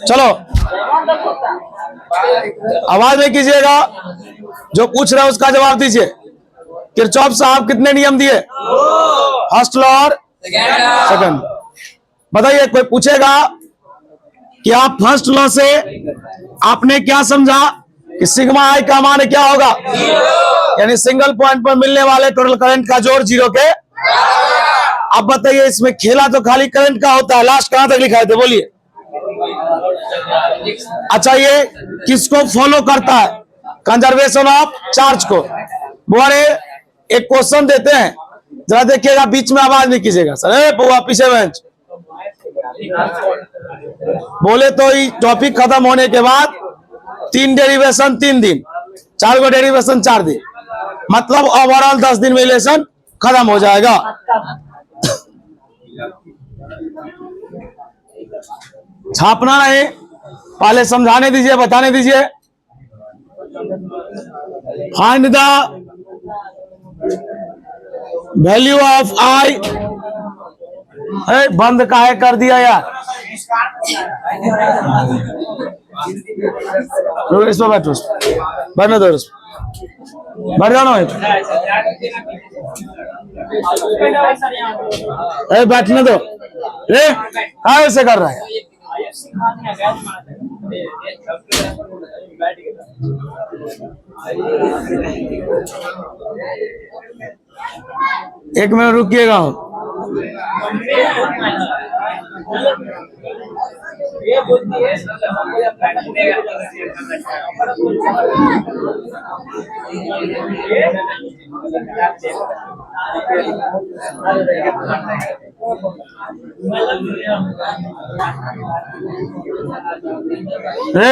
चलो आवाज नहीं कीजिएगा, जो पूछ रहा है उसका जवाब दीजिए। किरचॉफ साहब कितने नियम दिए? फर्स्ट लॉ और सेकंड। बताइए, कोई पूछेगा कि आप फर्स्ट लॉ से आपने क्या समझा कि सिग्मा आई का मान क्या होगा? यानी सिंगल पॉइंट पर मिलने वाले टोटल करंट का जोड़ 0 के। अब बताइए, इसमें खेला तो खाली करंट का होता है, लास्ट कहां तक लिखा है थे बोलिए। अच्छा, ये किसको फॉलो करता है? कंजर्वेशन ऑफ चार्ज को। बोले एक क्वेश्चन देते हैं, जरा देखिएगा, बीच में आवाज नहीं कीजिएगा सर। बुआ पीछे बेंच। बोले तो ये टॉपिक खत्म होने के बाद 3 डेरिवेशन 3 दिन, 4 गो डेरिवेशन 4 दिन, मतलब ओवरऑल 10 दिन में रिलेशन खत्म हो जाएगा। छापना नहीं, पहले समझाने दीजिए, बताने दीजिए। फाइंड द वैल्यू ऑफ आई। बंद काहे कर दिया यार? इसमें बैठो, बैठने दो, बैठ जाओ ना, बैठने दो। हाँ ऐसे कर रहा है। एक मिनट रुकिएगा।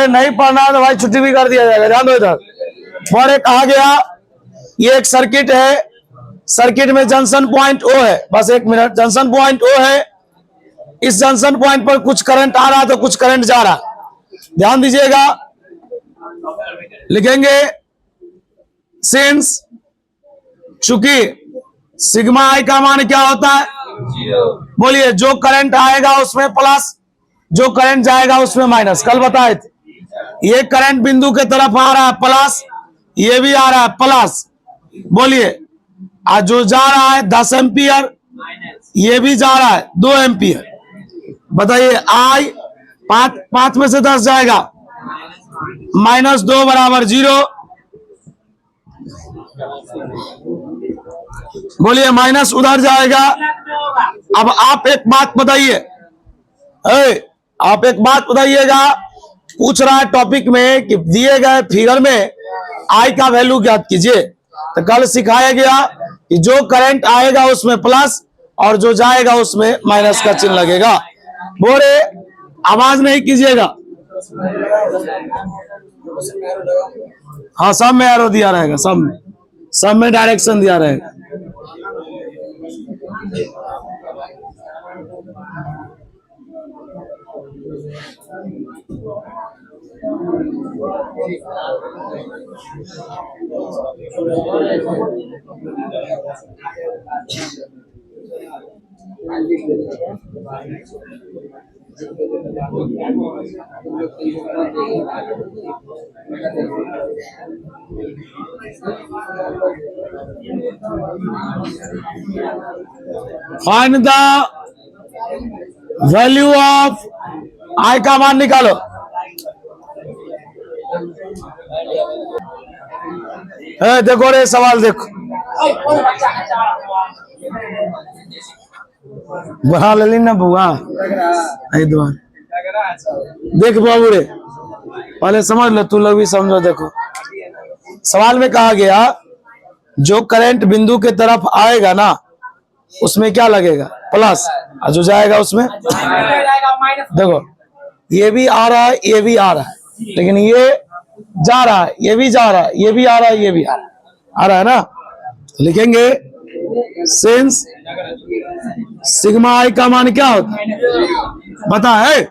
नहीं पढ़ना तो भाई छुट्टी भी कर दिया जाएगा, ध्यान दो इधर। और कहा गया ये एक सर्किट है, सर्किट में जंक्शन पॉइंट ओ है। बस एक मिनट, जंक्शन पॉइंट ओ है, इस जंक्शन पॉइंट पर कुछ करंट आ रहा तो कुछ करंट जा रहा। ध्यान दीजिएगा, लिखेंगे सिंस, चूंकि सिग्मा आई का मान क्या होता है? बोलिए, जो करंट आएगा उसमें प्लस, जो करंट जाएगा उसमें माइनस। कल बताए थे, ये करंट बिंदु के तरफ आ रहा है प्लस, ये भी आ रहा है प्लस। बोलिए, आज जो जा रहा है 10 एम्पियर, ये भी जा रहा है 2 एम्पियर। बताइए, आई 5 में से 10 जाएगा, -2 बराबर 0। बोलिए, माइनस उधर जाएगा। अब आप एक बात बताइए, आप एक बात बताइएगा, पूछ रहा है टॉपिक में कि दिए गए फिगर में आई का वैल्यू ज्ञात कीजिए। तो कल सिखाया गया कि जो करंट आएगा उसमें प्लस और जो जाएगा उसमें माइनस का चिन्ह लगेगा। बोले आवाज नहीं कीजिएगा। हाँ, सब में एरो दिया रहेगा, सब में डायरेक्शन दिया रहेगा। फाइंड द वैल्यू ऑफ आई का मान निकालो। देखो रे सवाल देखो, बढ़ा ले ना बुआ। देख बाबू रे, पहले समझ लो, तू लोग भी समझो। देखो सवाल में कहा गया जो करंट बिंदु के तरफ आएगा ना उसमें क्या लगेगा? प्लस, और जो जाएगा उसमें। देखो ये भी आ रहा है, ये भी आ रहा है, लेकिन ये जा रहा है, ये भी जा रहा है, ये भी आ रहा है, ये भी आ रहा है ना। लिखेंगे सिंस सिग्मा आई का मान क्या होता है? बता है,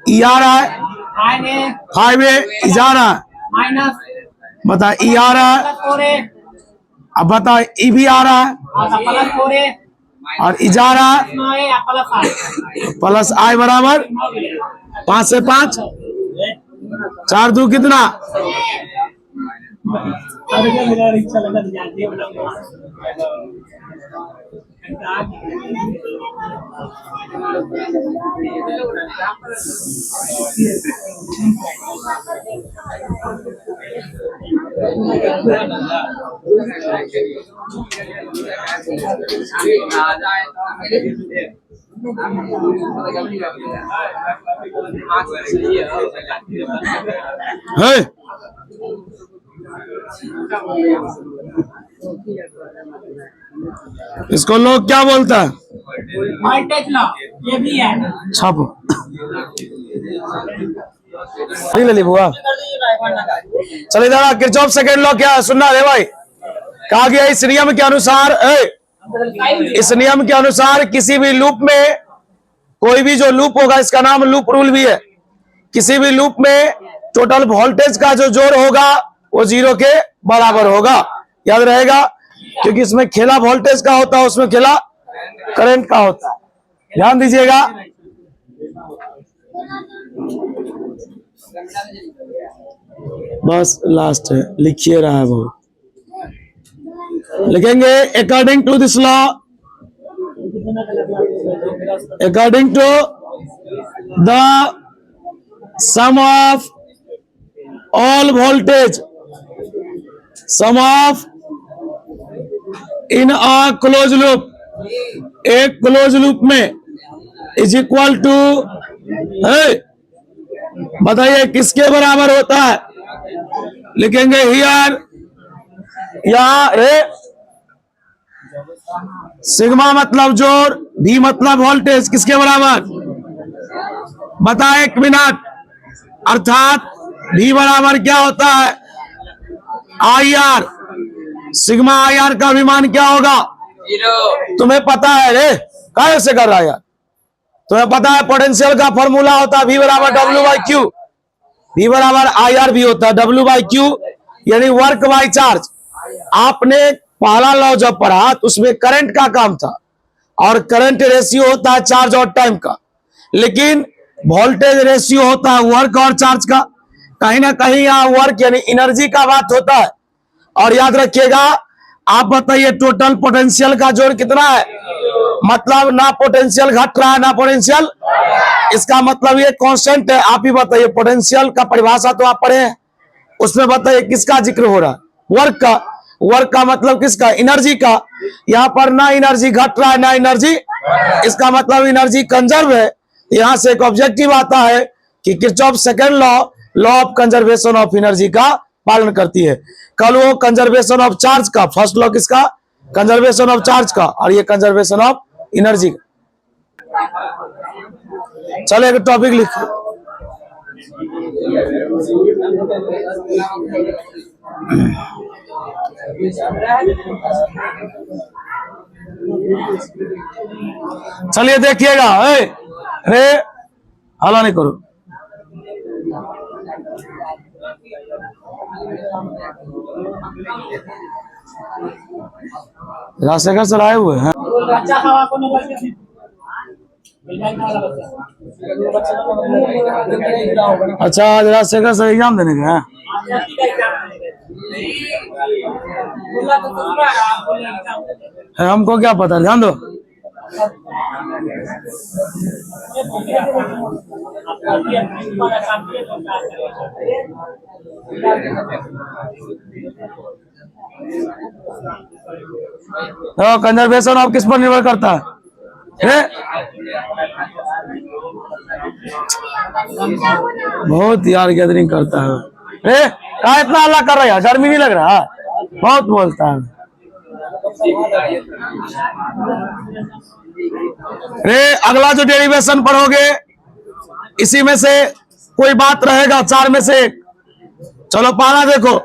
ई आ रहा है, हाईवे जा रहा है, बता ई आ रहा है, अब बता, ई भी आ रहा है और ई जा रहा है, प्लस आई बराबर 5 से 5, 4 2 कितना? है इसको लोग क्या बोलता है? वोल्टेज लॉ, ये भी है। छापो नहीं ले ली बुआ। चलिए दादा, किरचॉफ सेकंड लॉ क्या है सुनना रे भाई। कहा गया इस नियम के अनुसार, इस नियम के अनुसार किसी भी लूप में, कोई भी जो लूप होगा इसका नाम लूप रूल भी है, किसी भी लूप में टोटल वोल्टेज का जो जोड़ होगा वो 0 के बराबर होगा। याद रहेगा, क्योंकि इसमें खेला वोल्टेज का होता है, उसमें खेला करंट का होता है। ध्यान दीजिएगा। बस लास्ट है, लिखिए रहा है वो, लिखेंगे according to this law, according to the sum of all voltage, sum of in a close loop, एक क्लोज लूप में इज इक्वल टू, बताइए किसके बराबर होता है? लिखेंगे हियर, यहां सिग्मा मतलब जोड़, भी मतलब वोल्टेज, किसके बराबर? बता 1 मिनट। अर्थात भी बराबर क्या होता है? I R. Sigma I R का विमान क्या होगा? 0। तुम्हें पता है रे, कैसे कर रहा है यार? तुम्हें पता है पोटेंशियल का फॉर्मूला होता है V बराबर W बाई क्यू, V बराबर आई आर भी होता है W बाई क्यू, यानी वर्क बाई चार्ज। आपने पहला लॉ जब पढ़ा तो उसमें करंट का काम था, और करंट रेशियो होता है चार्ज और टाइम का, लेकिन वोल्टेज रेशियो होता है वर्क और चार्ज का। कहीं ना कहीं यहाँ वर्क यानी एनर्जी का बात होता है। और याद रखिएगा, आप बताइए टोटल पोटेंशियल का जोड़ कितना है? मतलब ना पोटेंशियल घट रहा है ना पोटेंशियल, इसका मतलब ये कांस्टेंट है। आप ही बताइए, पोटेंशियल का परिभाषा तो आप पढ़े हैं, उसमें बताइए किसका जिक्र हो रहा है? वर्क का। वर्क का मतलब किसका? एनर्जी का। यहाँ पर ना एनर्जी घट रहा है ना एनर्जी, इसका मतलब एनर्जी कंजर्व है। यहां से एक ऑब्जेक्टिव आता है कि Kirchhoff second law, law of conservation of energy का पालन करती है। कल वो कंजर्वेशन ऑफ चार्ज का, फर्स्ट लॉ किसका? कंजर्वेशन ऑफ चार्ज का, और ये कंजर्वेशन ऑफ एनर्जी का। चलो एक टॉपिक लिखो। चलिए देखिएगा, अरे हला नहीं करो। राजशेखर सर आए हुए हैं। अच्छा, आज राजशेखर सर एग्जाम देने गए हैं। हमको क्या पता, ध्यान दो। कंजर्वेशन ऑफ किस पर निर्भर करता है? बहुत यार गैदरिंग करता है। कहा इतना हल्ला कर रहा है? गर्मी नहीं लग रहा? बहुत बोलता है। अगला जो डेरिवेशन पढ़ोगे इसी में से कोई बात रहेगा, 4 में से एक। चलो पारा देखो।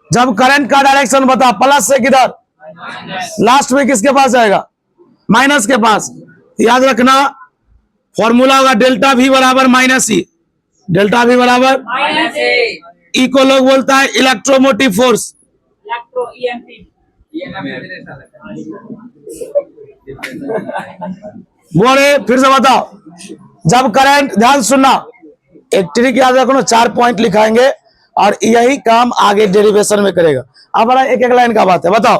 जब करंट का डायरेक्शन बता, प्लस से किधर? लास्ट में किसके पास जाएगा? माइनस के पास। याद रखना फॉर्मूला होगा डेल्टा V बराबर माइनस ई। डेल्टा V बराबर माइनस ए ई को लोग बोलता है इलेक्ट्रोमोटिव फोर्स। इलेक्ट्रो ईएमपी बोले फिर से बताओ। जब करंट, ध्यान सुनना, एक ट्रिक याद रखो, 4 पॉइंट लिखाएंगे और यही काम आगे डेरिवेशन में करेगा। अब बड़ा एक एक लाइन का बात है। बताओ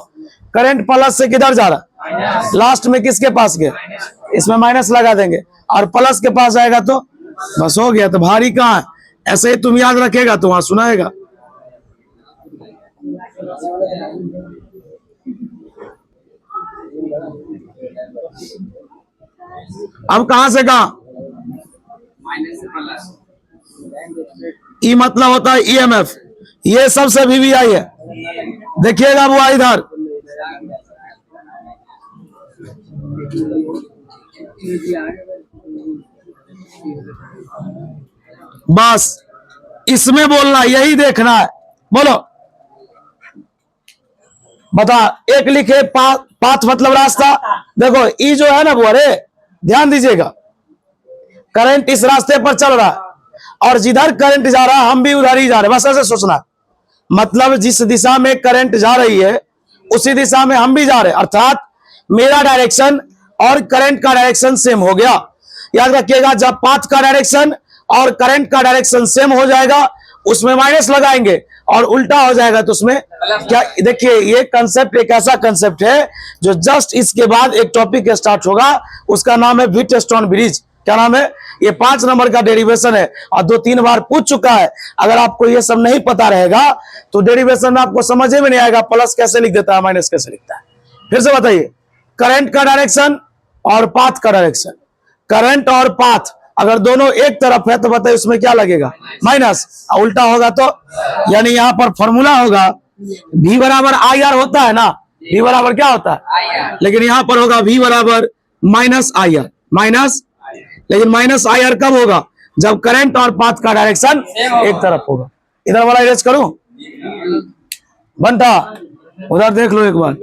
करंट प्लस से किधर जा रहा है? लास्ट में किसके पास गया? इसमें माइनस लगा देंगे और प्लस के पास जाएगा तो बस हो गया। तो भारी कहाँ है? ऐसे ही तुम याद रखेगा तो वहां सुनाएगा। अब कहां से कहां? ई मतलब होता है ईएमएफ। ये सबसे VVI है। देखिएगा वो इधर बस इसमें बोलना, यही देखना है। बोलो बता। एक लिखे पाथ मतलब रास्ता। देखो ई जो है ना वो, अरे ध्यान दीजिएगा, करंट इस रास्ते पर चल रहा है और जिधर करंट जा रहा है हम भी उधर ही जा रहे हैं। बस ऐसे सोचना, मतलब जिस दिशा में करंट जा रही है उसी दिशा में हम भी जा रहे हैं, अर्थात मेरा डायरेक्शन और करंट का डायरेक्शन सेम हो गया। याद रखिएगा जब पाथ का डायरेक्शन और करंट का डायरेक्शन सेम हो जाएगा उसमें माइनस लगाएंगे और उल्टा हो जाएगा तो उसमें क्या? देखिए ये कंसेप्ट एक ऐसा कंसेप्ट है जो जस्ट इसके बाद एक टॉपिक स्टार्ट होगा, उसका नाम है व्हीटस्टोन ब्रिज। क्या नाम है? ये 5 नंबर का डेरिवेशन है और 2-3 बार पूछ चुका है। अगर आपको ये सब नहीं पता रहेगा तो डेरिवेशन में आपको समझ में नहीं आएगा प्लस कैसे लिख देता है, माइनस कैसे लिखता है। फिर से बताइए, करंट का डायरेक्शन और पाथ का डायरेक्शन। करंट और पाथ अगर दोनों एक तरफ है तो बताइए उसमें क्या लगेगा? माइनस। उल्टा होगा तो, यानी यहाँ पर फॉर्मूला होगा V बराबर IR होता है ना, V बराबर क्या होता है? लेकिन यहाँ पर होगा V बराबर माइनस IR, माइनस। लेकिन माइनस IR कब होगा? जब करंट और पाथ का डायरेक्शन एक तरफ होगा। इधर वाला इरेज करूं? बनता उधर देख लो एक बार।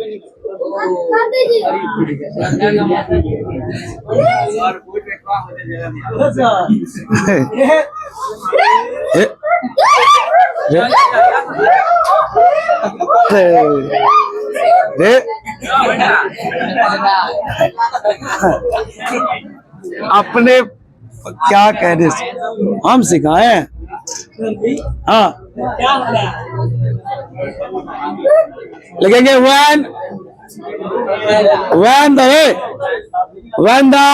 अपने क्या कहने से हम सिखाए? हाँ क्या हो रहा है? लिखेंगे when the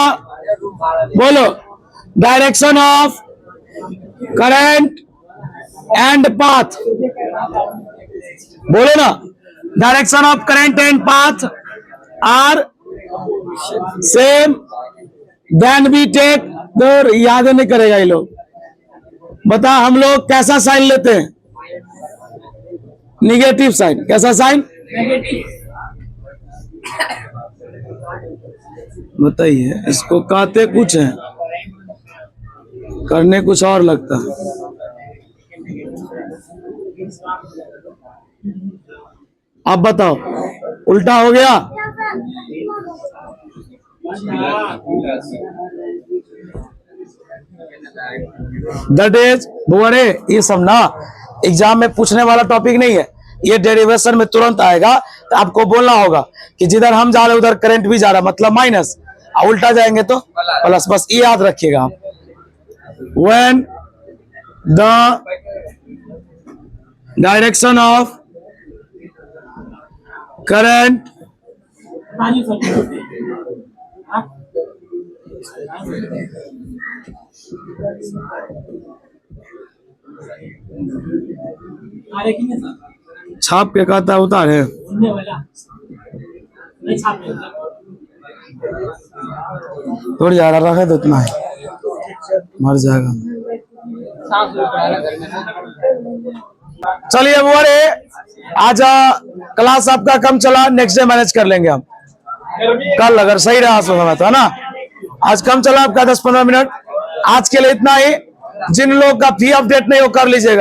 बोलो direction of current and path. बोलो ना, direction of current and path are same then we take the, याद नहीं करेगा ये लोग। बता हम लोग कैसा साइन लेते हैं? Negative sign. कैसा साइन? बताइए, इसको कहते कुछ है, करने कुछ और लगता है। अब बताओ उल्टा हो गया? दैट इज बुआरे। ये सब ना एग्जाम में पूछने वाला टॉपिक नहीं है, ये डेरिवेशन में तुरंत आएगा। तो आपको बोलना होगा कि जिधर हम जा रहे हैं उधर करंट भी जा रहा है, मतलब माइनस, और उल्टा जाएंगे तो प्लस। बस ये याद रखिएगा आप। When the direction of current छाप के कहता उतार है। थोड़ी ज्यादा रखे तो इतना है, मर जाएगा। चलिए बुआरे, आज क्लास आपका कम चला, नेक्स्ट डे मैनेज कर लेंगे हम। कल अगर सही रहा समय तो, है ना। आज कम चला आपका 10-15 मिनट। आज के लिए इतना ही। जिन लोग का फी अपडेट नहीं हो कर लीजिएगा।